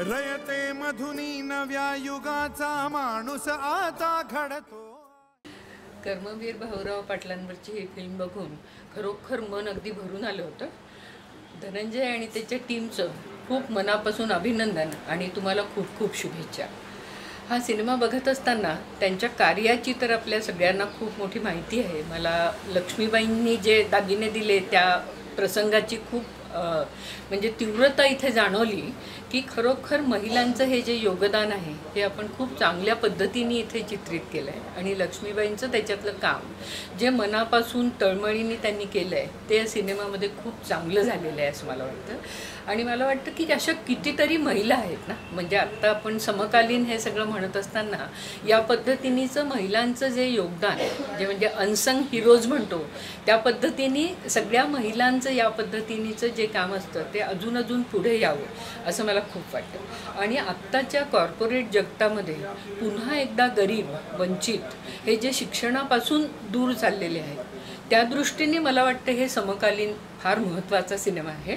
रयते मधुनी नव्या युगाचा माणूस आता घडतो। कर्मवीर भाऊराव पाटलांवरची ही फिल्म बघून खरोखर मन अगदी भरून आलं होतं। धनंजय आणि त्याच्या टीमचं खूप मनापासून अभिनंदन आणि तुम्हाला खूप खूप शुभेच्छा। हा सिनेमा बघत असताना त्यांच्या कार्याची तर आपल्या सगळ्यांना खूप मोठी माहिती आहे। मला लक्ष्मीबाईंनी जे दागिने दिले त्या प्रसंगाची खूप म्हणजे तीव्रता इथे जाणवली की खरोखर महिलांचं हे जे योगदान आहे हे आपण खूप चांगल्या पद्धतीने इथे चित्रित केलं आहे। आणि लक्ष्मीबाईंचं त्याच्यातलं काम जे मनापासून तळमळीने त्यांनी केलं आहे ते या सिनेमामध्ये खूप चांगलं झालेलं आहे असं मला वाटतं। आणि मला वाटतं की अशा कितीतरी महिला आहेत ना, म्हणजे आत्ता आपण समकालीन हे सगळं म्हणत असताना या पद्धतीनेचं महिलांचं जे योगदान जे म्हणजे अनसंग हिरोज म्हणतो त्या पद्धतीने सगळ्या महिलांचं या पद्धतीनेचं जे काम असतं ते अजून पुढे यावं असं मला खूप वाटतं। आणि आत्ताच्या कॉर्पोरेट जगतामध्ये पुन्हा एकदा गरीब वंचित हे जे शिक्षणापासून दूर चाललेले आहेत त्या दृष्टीने मला वाटतं हे समकालीन फार महत्त्वाचा सिनेमा आहे।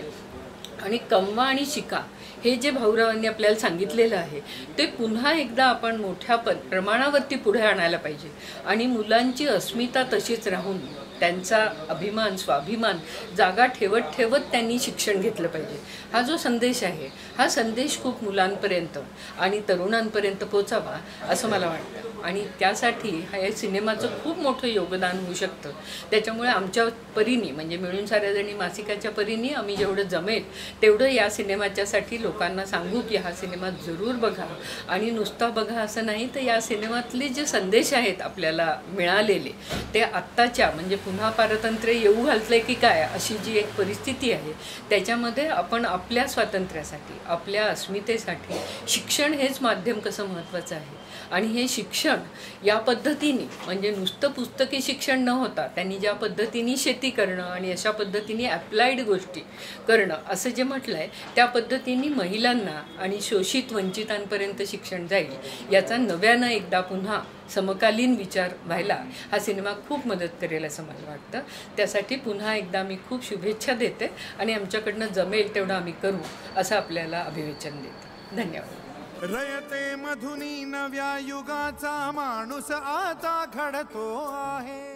आणि कमवा आणि शिका हे जे भाऊरावांनी आपल्याला सांगितलेलं आहे ते पुन्हा एकदा आपण मोठ्या प्रमाणावरती पुढे आणायला पाहिजे। आणि मुलांची अस्मिता तशीच राहून त्यांचा अभिमान स्वाभिमान जागा ठेवत त्यांनी शिक्षण घेतलं पाहिजे। हा जो संदेश आहे हा संदेश खूप मुलांपर्यंत आणि तरुणांपर्यंत पोचावा असं मला वाटतं। आणि त्यासाठी ह्या सिनेमाचं खूप मोठं योगदान होऊ शकतं। त्याच्यामुळे आमच्या परीने म्हणजे मिळून साऱ्याजणी मासिकाच्या परीने आम्ही जेवढं जमेल तेवढं या सिनेमाच्यासाठी लोकांना सांगू की हा सिनेमा जरूर बघा। आणि नुसता बघा असं नाही तर या सिनेमातले जे संदेश आहेत आपल्याला मिळालेले ते आत्ताच्या म्हणजे पुन्हा पारतंत्र्य येऊ घालतंय की काय अशी जी एक परिस्थिती आहे त्याच्यामध्ये आपण आपल्या स्वातंत्र्यासाठी आपल्या अस्मितेसाठी शिक्षण हेच माध्यम कसं महत्त्वाचं आहे। आणि हे शिक्षण या पद्धतीने म्हणजे नुसतं पुस्तकी शिक्षण न होता त्यांनी ज्या पद्धतीने शेती करणं आणि अशा पद्धतीने ॲप्लाइड गोष्टी करणं असं जे म्हटलं आहे त्या पद्धतीने महिलांना आणि शोषित वंचितांपर्यंत शिक्षण जाईल याचा नव्यानं एकदा पुन्हा समकालीन विचार व्हायला हा सिनेमा खूप मदत करेल असं मला वाटतं। त्यासाठी पुन्हा एकदा मी खूप शुभेच्छा देते आणि आमच्याकडनं जमेल तेवढं आम्ही करू असं आपल्याला अभिवाचन देते। धन्यवाद। रयते मधुनी नव्या युगाचा माणूस आता घडतो आहे।